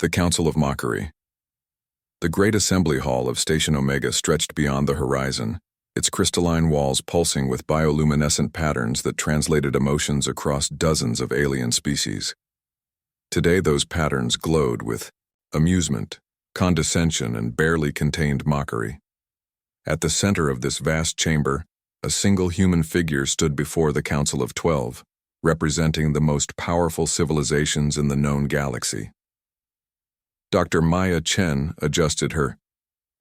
The Council of Mockery. The great assembly hall of Station Omega stretched beyond the horizon, its crystalline walls pulsing with bioluminescent patterns that translated emotions across dozens of alien species. Today those patterns glowed with amusement, condescension, and barely contained mockery. At the center of this vast chamber, a single human figure stood before the Council of 12, representing the most powerful civilizations in the known galaxy. Dr. Maya Chen adjusted her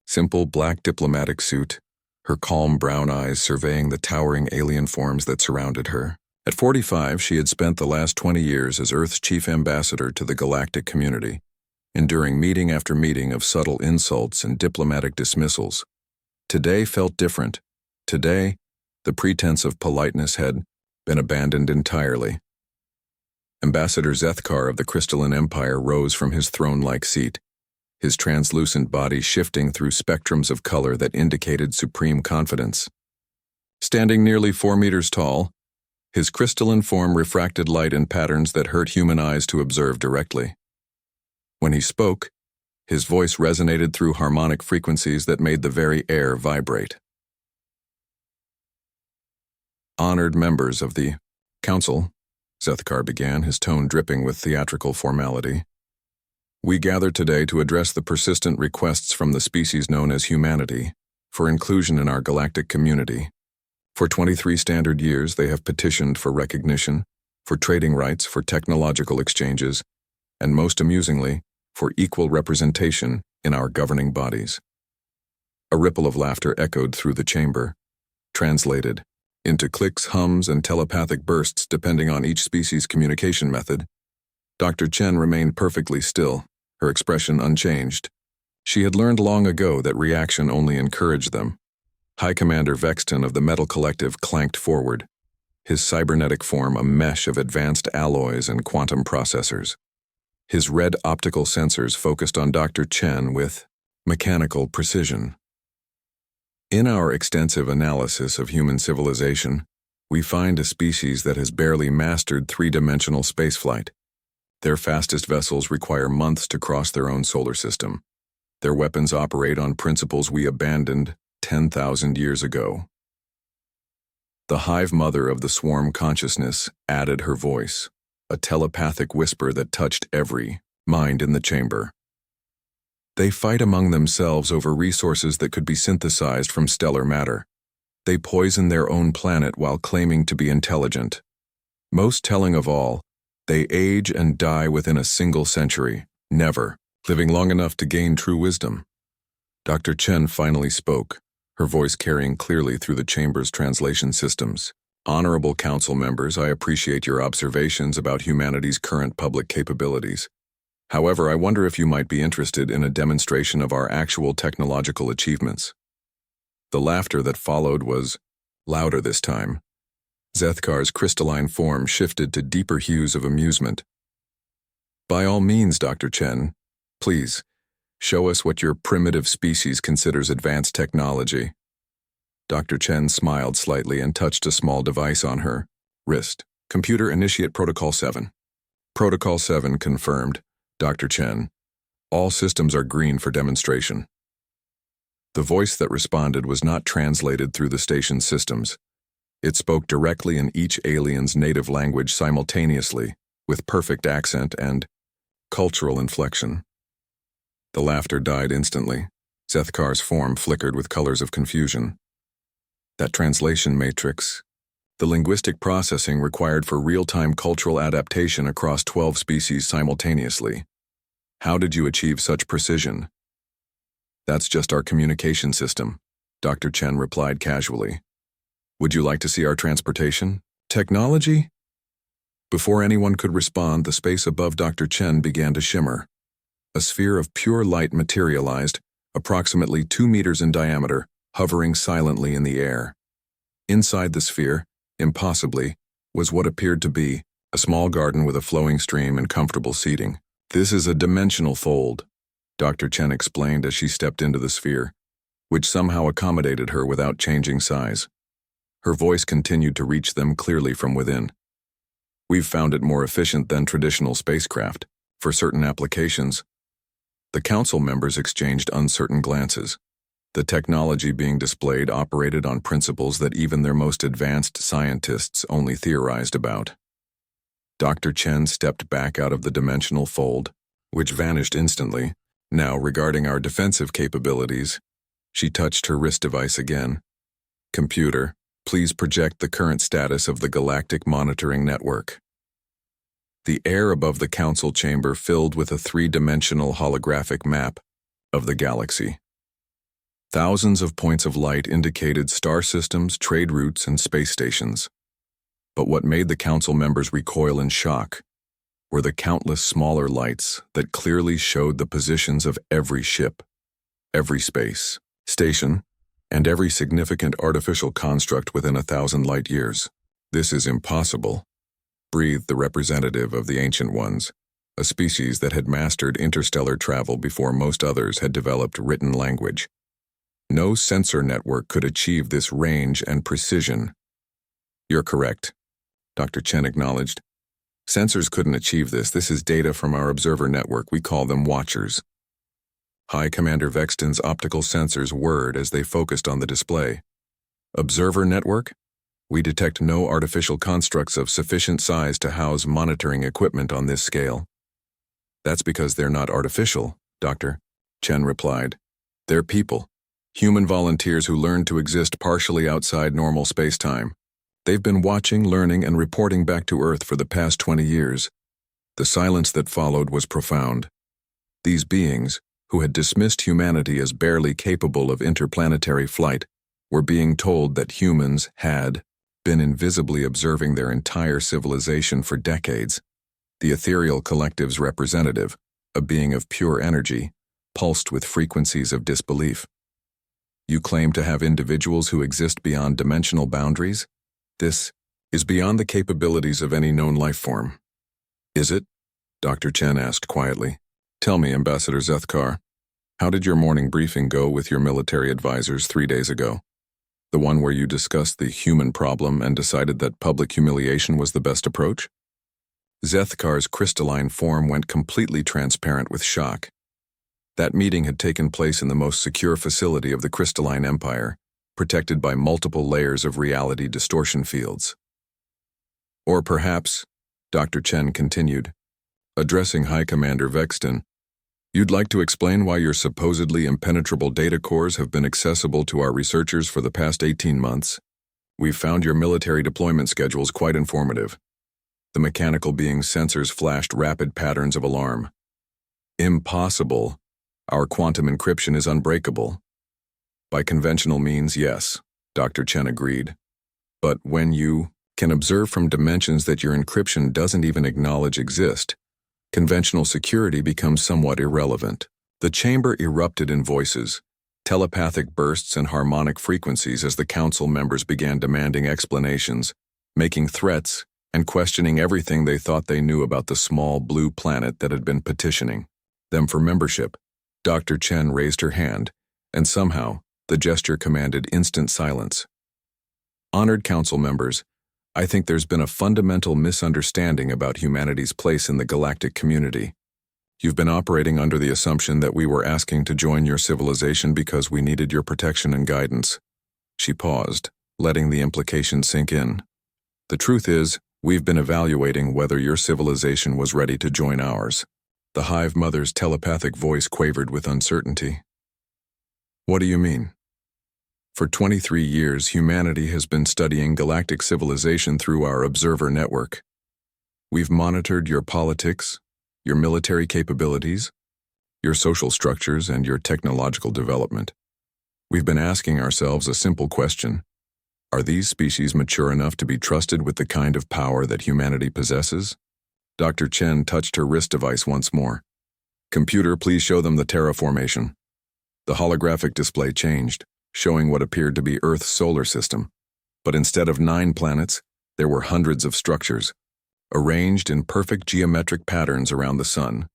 simple black diplomatic suit, her calm brown eyes surveying the towering alien forms that surrounded her. At 45, she had spent the last 20 years as Earth's chief ambassador to the Galactic community, enduring meeting after meeting of subtle insults and diplomatic dismissals. Today felt different. Today, the pretense of politeness had been abandoned entirely. Ambassador Zethkar of the Crystalline Empire rose from his throne-like seat, his translucent body shifting through spectrums of color that indicated supreme confidence. Standing nearly 4 meters tall, his crystalline form refracted light in patterns that hurt human eyes to observe directly. When he spoke, his voice resonated through harmonic frequencies that made the very air vibrate. Honored members of the Council, Zethkar began, his tone dripping with theatrical formality. We gather today to address the persistent requests from the species known as humanity for inclusion in our galactic community. For 23 standard years, they have petitioned for recognition, for trading rights, for technological exchanges, and most amusingly, for equal representation in our governing bodies. A ripple of laughter echoed through the chamber, translated into clicks, hums, and telepathic bursts depending on each species' communication method. Dr. Chen remained perfectly still, her expression unchanged. She had learned long ago that reaction only encouraged them. High Commander Vexton of the Metal Collective clanked forward, his cybernetic form a mesh of advanced alloys and quantum processors. His red optical sensors focused on Dr. Chen with mechanical precision. In our extensive analysis of human civilization, we find a species that has barely mastered three-dimensional spaceflight. Their fastest vessels require months to cross their own solar system. Their weapons operate on principles we abandoned 10,000 years ago. The hive mother of the swarm consciousness added her voice, a telepathic whisper that touched every mind in the chamber. They fight among themselves over resources that could be synthesized from stellar matter. They poison their own planet while claiming to be intelligent. Most telling of all, they age and die within a single century, never living long enough to gain true wisdom. Dr. Chen finally spoke, her voice carrying clearly through the chamber's translation systems. Honorable council members, I appreciate your observations about humanity's current public capabilities. However, I wonder if you might be interested in a demonstration of our actual technological achievements. The laughter that followed was louder this time. Zethkar's crystalline form shifted to deeper hues of amusement. By all means, Dr. Chen, please, show us what your primitive species considers advanced technology. Dr. Chen smiled slightly and touched a small device on her wrist. Computer, initiate Protocol 7. Protocol 7 confirmed. Dr. Chen, all systems are green for demonstration. The voice that responded was not translated through the station's systems. It spoke directly in each alien's native language simultaneously, with perfect accent and cultural inflection. The laughter died instantly. Zethkar's form flickered with colors of confusion. That translation matrix, the linguistic processing required for real-time cultural adaptation across 12 species simultaneously. How did you achieve such precision? That's just our communication system, Dr. Chen replied casually. Would you like to see our transportation? Technology? Before anyone could respond, the space above Dr. Chen began to shimmer. A sphere of pure light materialized, approximately 2 meters in diameter, hovering silently in the air. Inside the sphere, impossibly, was what appeared to be a small garden with a flowing stream and comfortable seating. This is a dimensional fold, Dr. Chen explained as she stepped into the sphere, which somehow accommodated her without changing size. Her voice continued to reach them clearly from within. We've found it more efficient than traditional spacecraft. For certain applications, The council members exchanged uncertain glances. The technology being displayed operated on principles that even their most advanced scientists only theorized about. Dr. Chen stepped back out of the dimensional fold, which vanished instantly. Now, regarding our defensive capabilities, she touched her wrist device again. Computer, please project the current status of the Galactic monitoring network. The air above the council chamber filled with a three-dimensional holographic map of the galaxy. Thousands of points of light indicated star systems, trade routes, and space stations. But what made the council members recoil in shock were the countless smaller lights that clearly showed the positions of every ship, every space station, and every significant artificial construct within 1,000 light years. This is impossible, breathed the representative of the Ancient Ones, a species that had mastered interstellar travel before most others had developed written language. No sensor network could achieve this range and precision. You're correct, Dr. Chen acknowledged. Sensors couldn't achieve this. This is data from our observer network. We call them watchers. High Commander Vexton's optical sensors whirred as they focused on the display. Observer network? We detect no artificial constructs of sufficient size to house monitoring equipment on this scale. That's because they're not artificial, Dr. Chen replied. They're people, human volunteers who learned to exist partially outside normal space-time. They've been watching, learning, and reporting back to Earth for the past 20 years. The silence that followed was profound. These beings, who had dismissed humanity as barely capable of interplanetary flight, were being told that humans had been invisibly observing their entire civilization for decades. The ethereal collective's representative, a being of pure energy, pulsed with frequencies of disbelief. You claim to have individuals who exist beyond dimensional boundaries? This is beyond the capabilities of any known life form. Is it? Dr. Chen asked quietly. Tell me, Ambassador Zethkar, how did your morning briefing go with your military advisors 3 days ago? The one where you discussed the human problem and decided that public humiliation was the best approach? Zethkar's crystalline form went completely transparent with shock. That meeting had taken place in the most secure facility of the Crystalline Empire, protected by multiple layers of reality distortion fields. Or perhaps, Dr. Chen continued, addressing High Commander Vexton, you'd like to explain why your supposedly impenetrable data cores have been accessible to our researchers for the past 18 months. We've found your military deployment schedules quite informative. The mechanical being's sensors flashed rapid patterns of alarm. Impossible. Our quantum encryption is unbreakable. By conventional means, yes, Dr. Chen agreed. But when you can observe from dimensions that your encryption doesn't even acknowledge exist, conventional security becomes somewhat irrelevant. The chamber erupted in voices, telepathic bursts and harmonic frequencies as the council members began demanding explanations, making threats, and questioning everything they thought they knew about the small blue planet that had been petitioning them for membership. Dr. Chen raised her hand, and somehow, the gesture commanded instant silence. Honored council members, I think there's been a fundamental misunderstanding about humanity's place in the galactic community. You've been operating under the assumption that we were asking to join your civilization because we needed your protection and guidance. She paused, letting the implication sink in. The truth is, we've been evaluating whether your civilization was ready to join ours. The Hive Mother's telepathic voice quavered with uncertainty. What do you mean? For 23 years, humanity has been studying galactic civilization through our observer network. We've monitored your politics, your military capabilities, your social structures, and your technological development. We've been asking ourselves a simple question. Are these species mature enough to be trusted with the kind of power that humanity possesses? Dr. Chen touched her wrist device once more. Computer, please show them the terraformation. The holographic display changed, showing what appeared to be Earth's solar system. But instead of 9 planets, there were hundreds of structures, arranged in perfect geometric patterns around the sun.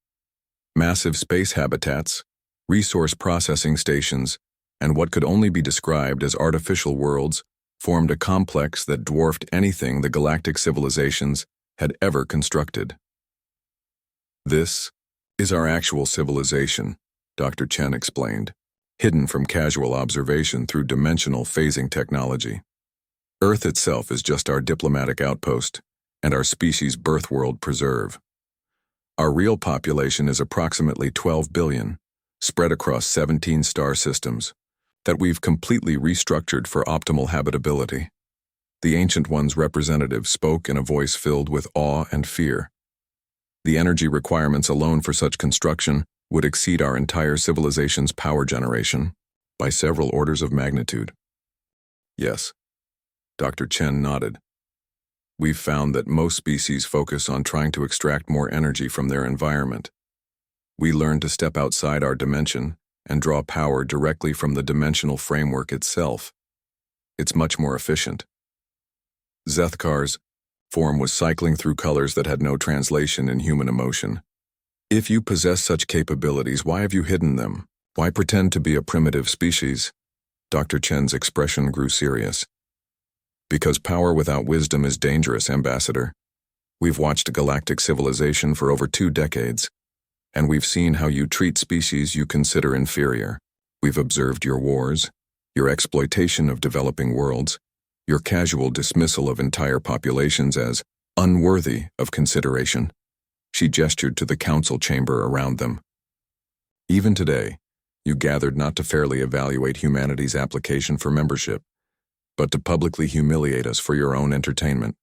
Massive space habitats, resource processing stations, and what could only be described as artificial worlds formed a complex that dwarfed anything the galactic civilizations had ever constructed. This is our actual civilization, Dr. Chen explained, hidden from casual observation through dimensional phasing technology. Earth itself is just our diplomatic outpost and our species' birth world preserve. Our real population is approximately 12 billion, spread across 17 star systems, that we've completely restructured for optimal habitability. The Ancient One's representative spoke in a voice filled with awe and fear. The energy requirements alone for such construction would exceed our entire civilization's power generation by several orders of magnitude. Yes, Dr. Chen nodded. We've found that most species focus on trying to extract more energy from their environment. We learn to step outside our dimension and draw power directly from the dimensional framework itself. It's much more efficient. Zethkar's form was cycling through colors that had no translation in human emotion. If you possess such capabilities, why have you hidden them? Why pretend to be a primitive species? Dr. Chen's expression grew serious. Because power without wisdom is dangerous, Ambassador. We've watched galactic civilization for over 2 decades, and we've seen how you treat species you consider inferior. We've observed your wars, your exploitation of developing worlds, your casual dismissal of entire populations as unworthy of consideration. She gestured to the council chamber around them. Even today, you gathered not to fairly evaluate humanity's application for membership, but to publicly humiliate us for your own entertainment.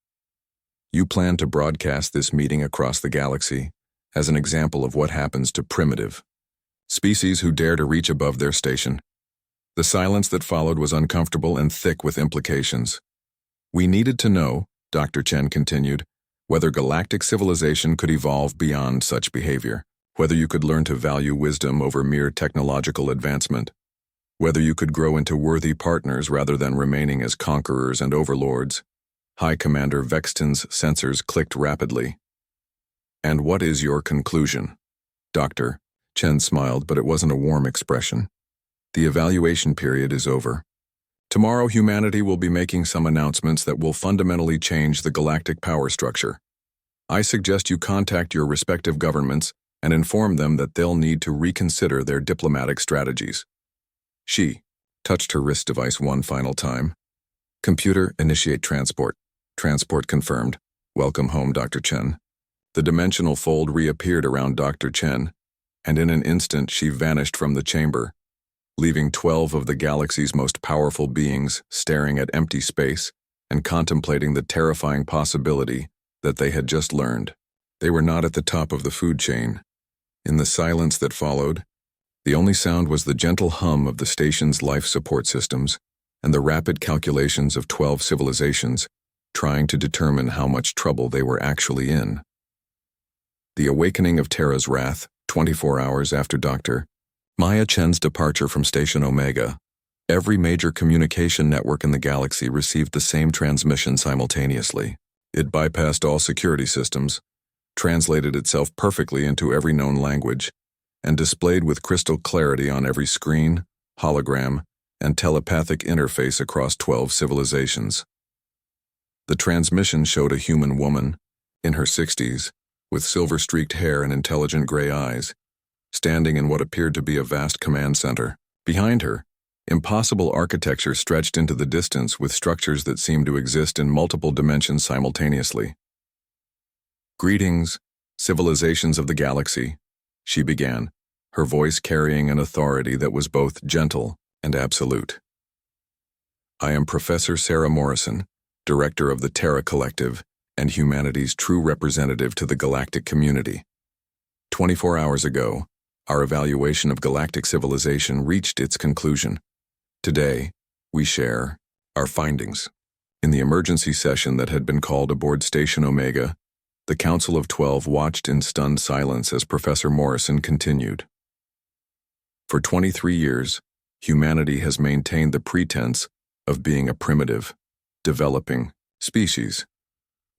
You plan to broadcast this meeting across the galaxy as an example of what happens to primitive species who dare to reach above their station. The silence that followed was uncomfortable and thick with implications. We needed to know, Dr. Chen continued, whether galactic civilization could evolve beyond such behavior, whether you could learn to value wisdom over mere technological advancement, whether you could grow into worthy partners rather than remaining as conquerors and overlords. High Commander Vexton's sensors clicked rapidly. And what is your conclusion? Dr. Chen smiled, but it wasn't a warm expression. The evaluation period is over. Tomorrow, humanity will be making some announcements that will fundamentally change the galactic power structure. I suggest you contact your respective governments and inform them that they'll need to reconsider their diplomatic strategies. She touched her wrist device one final time. Computer, initiate transport. Transport confirmed. Welcome home, Dr. Chen. The dimensional fold reappeared around Dr. Chen, and in an instant she vanished from the chamber, leaving 12 of the galaxy's most powerful beings staring at empty space and contemplating the terrifying possibility that they had just learned. They were not at the top of the food chain. In the silence that followed, the only sound was the gentle hum of the station's life support systems and the rapid calculations of 12 civilizations trying to determine how much trouble they were actually in. The awakening of Terra's wrath, 24 hours after Dr. Maya Chen's departure from Station Omega. Every major communication network in the galaxy received the same transmission simultaneously. It bypassed all security systems, translated itself perfectly into every known language, and displayed with crystal clarity on every screen, hologram, and telepathic interface across 12 civilizations. The transmission showed a human woman, in her 60s, with silver-streaked hair and intelligent gray eyes, standing in what appeared to be a vast command center. Behind her, impossible architecture stretched into the distance with structures that seemed to exist in multiple dimensions simultaneously. Greetings, civilizations of the galaxy, she began, her voice carrying an authority that was both gentle and absolute. I am Professor Sarah Morrison, Director of the Terra Collective and humanity's true representative to the galactic community. 24 hours ago, our evaluation of galactic civilization reached its conclusion. Today, we share our findings. In the emergency session that had been called aboard Station Omega, the Council of 12 watched in stunned silence as Professor Morrison continued. For 23 years, humanity has maintained the pretense of being a primitive, developing species.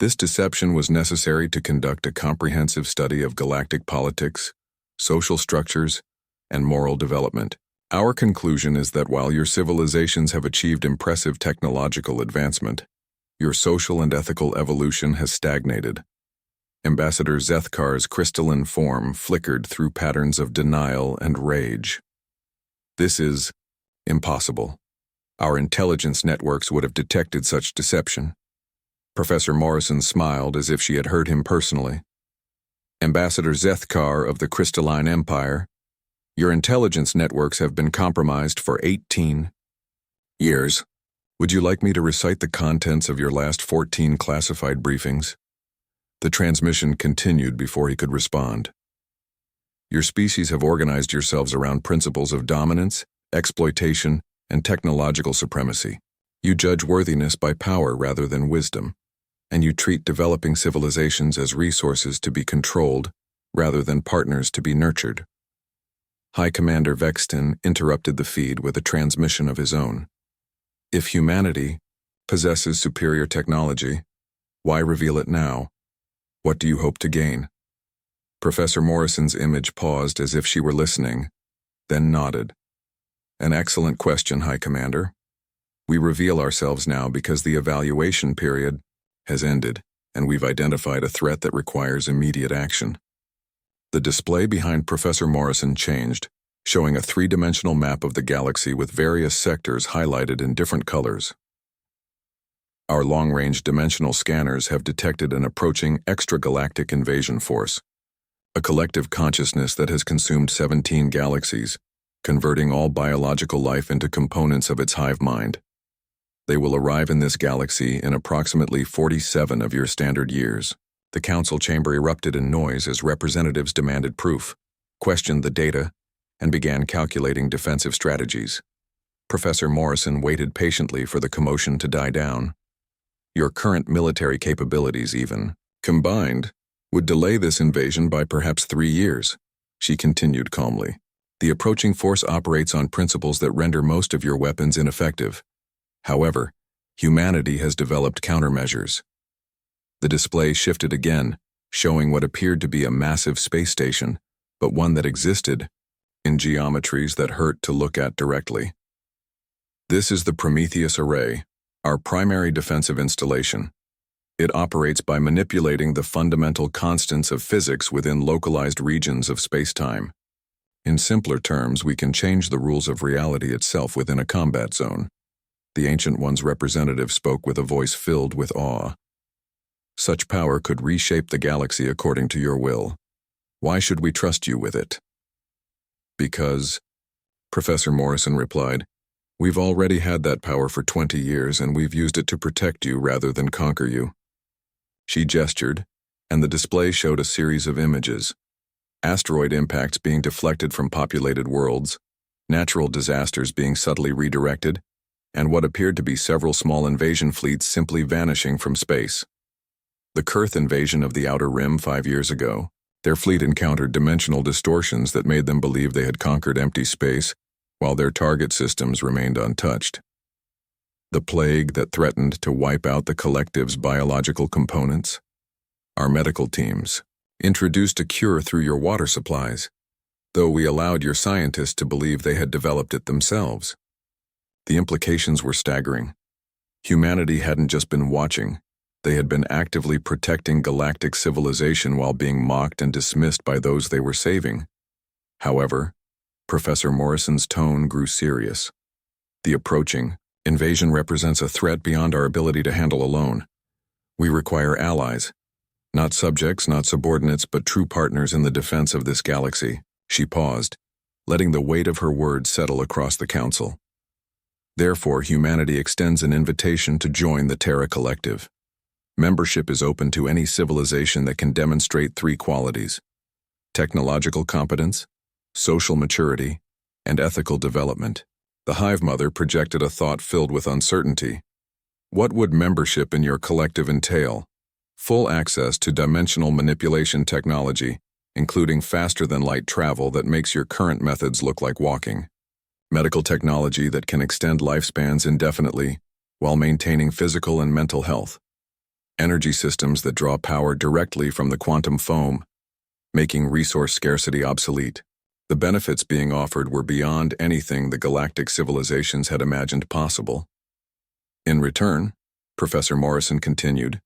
This deception was necessary to conduct a comprehensive study of galactic politics, social structures, and moral development. Our conclusion is that while your civilizations have achieved impressive technological advancement, your social and ethical evolution has stagnated. Ambassador Zethkar's crystalline form flickered through patterns of denial and rage. This is impossible. Our intelligence networks would have detected such deception. Professor Morrison smiled as if she had heard him personally. Ambassador Zethkar of the Crystalline Empire, your intelligence networks have been compromised for 18 years. Would you like me to recite the contents of your last 14 classified briefings? The transmission continued before he could respond. Your species have organized yourselves around principles of dominance, exploitation, and technological supremacy. You judge worthiness by power rather than wisdom, and you treat developing civilizations as resources to be controlled rather than partners to be nurtured. High Commander Vexton interrupted the feed with a transmission of his own. If humanity possesses superior technology, why reveal it now? What do you hope to gain? Professor Morrison's image paused as if she were listening, then nodded. An excellent question, High Commander. We reveal ourselves now because the evaluation period has ended, and we've identified a threat that requires immediate action. The display behind Professor Morrison changed, showing a three-dimensional map of the galaxy with various sectors highlighted in different colors. Our long-range dimensional scanners have detected an approaching extragalactic invasion force, a collective consciousness that has consumed 17 galaxies, converting all biological life into components of its hive mind. They will arrive in this galaxy in approximately 47 of your standard years. The council chamber erupted in noise as representatives demanded proof, questioned the data, and began calculating defensive strategies. Professor Morrison waited patiently for the commotion to die down. Your current military capabilities, even combined, would delay this invasion by perhaps 3 years, she continued calmly. The approaching force operates on principles that render most of your weapons ineffective. However, humanity has developed countermeasures. The display shifted again, showing what appeared to be a massive space station, but one that existed in geometries that hurt to look at directly. This is the Prometheus Array, our primary defensive installation. It operates by manipulating the fundamental constants of physics within localized regions of space-time. In simpler terms, we can change the rules of reality itself within a combat zone. The Ancient One's representative spoke with a voice filled with awe. Such power could reshape the galaxy according to your will. Why should we trust you with it? Because, Professor Morrison replied, we've already had that power for 20 years and we've used it to protect you rather than conquer you. She gestured, and the display showed a series of images. Asteroid impacts being deflected from populated worlds, natural disasters being subtly redirected, and what appeared to be several small invasion fleets simply vanishing from space. The Kurth invasion of the Outer Rim 5 years ago, their fleet encountered dimensional distortions that made them believe they had conquered empty space, while their target systems remained untouched. The plague that threatened to wipe out the collective's biological components. Our medical teams introduced a cure through your water supplies, though we allowed your scientists to believe they had developed it themselves. The implications were staggering. Humanity hadn't just been watching, they had been actively protecting galactic civilization while being mocked and dismissed by those they were saving. However, Professor Morrison's tone grew serious. The approaching invasion represents a threat beyond our ability to handle alone. We require allies, not subjects, not subordinates, but true partners in the defense of this galaxy. She paused, letting the weight of her words settle across the council. Therefore, humanity extends an invitation to join the Terra Collective. Membership is open to any civilization that can demonstrate 3 qualities: technological competence, social maturity, and ethical development. The Hive Mother projected a thought filled with uncertainty. What would membership in your collective entail? Full access to dimensional manipulation technology, including faster-than-light travel that makes your current methods look like walking. Medical technology that can extend lifespans indefinitely while maintaining physical and mental health. Energy systems that draw power directly from the quantum foam, making resource scarcity obsolete. The benefits being offered were beyond anything the galactic civilizations had imagined possible. In return, Professor Morrison continued,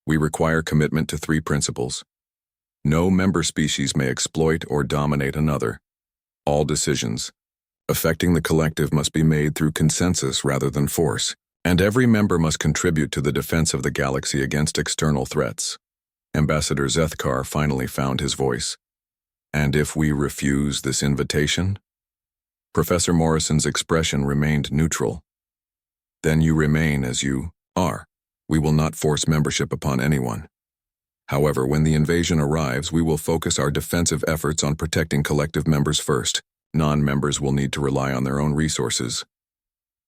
We require commitment to 3 principles. No member species may exploit or dominate another. All decisions affecting the collective must be made through consensus rather than force, and every member must contribute to the defense of the galaxy against external threats. Ambassador Zethkar finally found his voice. And if we refuse this invitation? Professor Morrison's expression remained neutral. Then you remain as you are. We will not force membership upon anyone. However, when the invasion arrives, we will focus our defensive efforts on protecting collective members first. Non-members will need to rely on their own resources.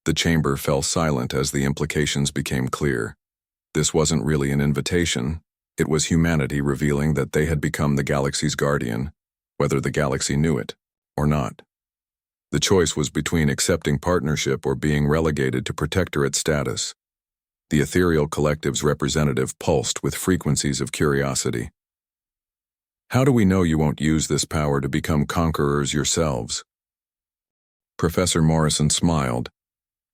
The chamber fell silent as the implications became clear. This wasn't really an invitation. It was humanity revealing that they had become the galaxy's guardian, whether the galaxy knew it or not. The choice was between accepting partnership or being relegated to protectorate status. The ethereal collective's representative pulsed with frequencies of curiosity. How do we know you won't use this power to become conquerors yourselves? Professor Morrison smiled,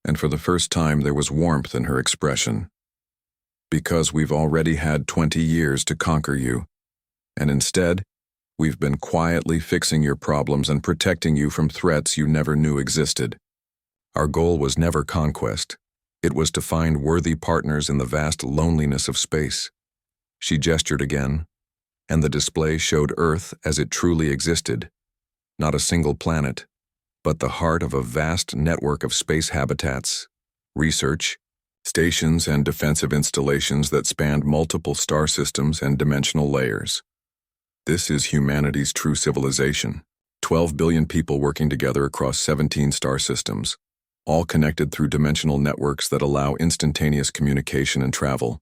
and for the first time there was warmth in her expression. Because we've already had 20 years to conquer you, and instead, we've been quietly fixing your problems and protecting you from threats you never knew existed. Our goal was never conquest. It was to find worthy partners in the vast loneliness of space. She gestured again, and the display showed Earth as it truly existed. Not a single planet, but the heart of a vast network of space habitats, research, stations, and defensive installations that spanned multiple star systems and dimensional layers. This is humanity's true civilization. 12 billion people working together across 17 star systems, all connected through dimensional networks that allow instantaneous communication and travel.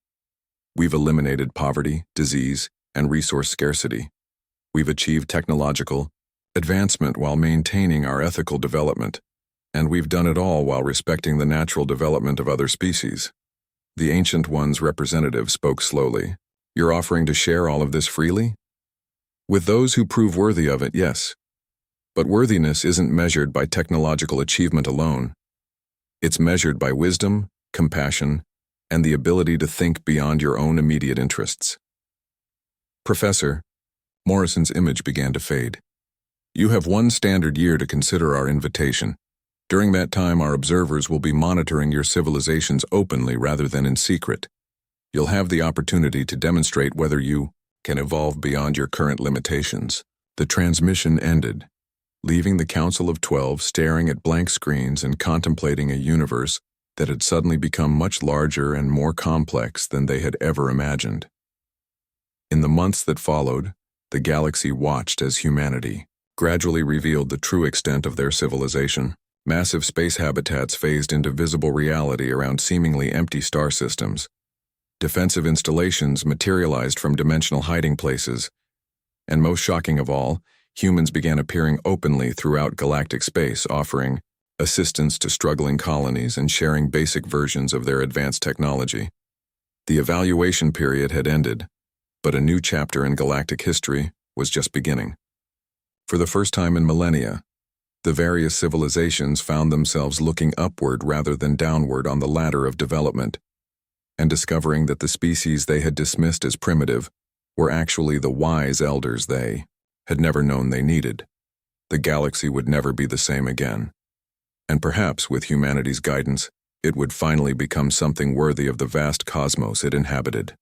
We've eliminated poverty, disease, and resource scarcity. We've achieved technological advancement while maintaining our ethical development, and we've done it all while respecting the natural development of other species. The Ancient One's representative spoke slowly. You're offering to share all of this freely? With those who prove worthy of it, yes. But worthiness isn't measured by technological achievement alone. It's measured by wisdom, compassion, and the ability to think beyond your own immediate interests. Professor, Morrison's image began to fade. You have 1 standard year to consider our invitation. During that time, our observers will be monitoring your civilizations openly rather than in secret. You'll have the opportunity to demonstrate whether you can evolve beyond your current limitations. The transmission ended, leaving the Council of 12 staring at blank screens and contemplating a universe that had suddenly become much larger and more complex than they had ever imagined. In the months that followed, the galaxy watched as humanity gradually revealed the true extent of their civilization. Massive space habitats phased into visible reality around seemingly empty star systems. Defensive installations materialized from dimensional hiding places. And most shocking of all, humans began appearing openly throughout galactic space, offering assistance to struggling colonies and sharing basic versions of their advanced technology. The evaluation period had ended, but a new chapter in galactic history was just beginning. For the first time in millennia, the various civilizations found themselves looking upward rather than downward on the ladder of development, and discovering that the species they had dismissed as primitive were actually the wise elders they had never known they needed. The galaxy would never be the same again, and perhaps with humanity's guidance, it would finally become something worthy of the vast cosmos it inhabited.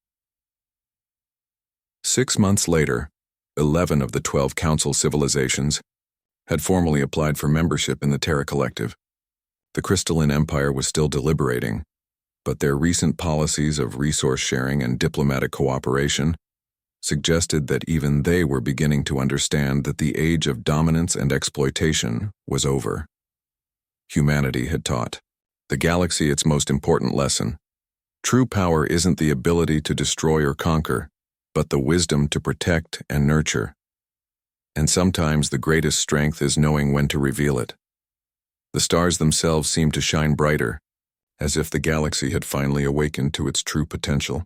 6 months later, 11 of the 12 Council civilizations had formally applied for membership in the Terra Collective. The Crystalline Empire was still deliberating, but their recent policies of resource sharing and diplomatic cooperation suggested that even they were beginning to understand that the age of dominance and exploitation was over. Humanity had taught the galaxy its most important lesson. True power isn't the ability to destroy or conquer, but the wisdom to protect and nurture. And sometimes the greatest strength is knowing when to reveal it. The stars themselves seemed to shine brighter, as if the galaxy had finally awakened to its true potential.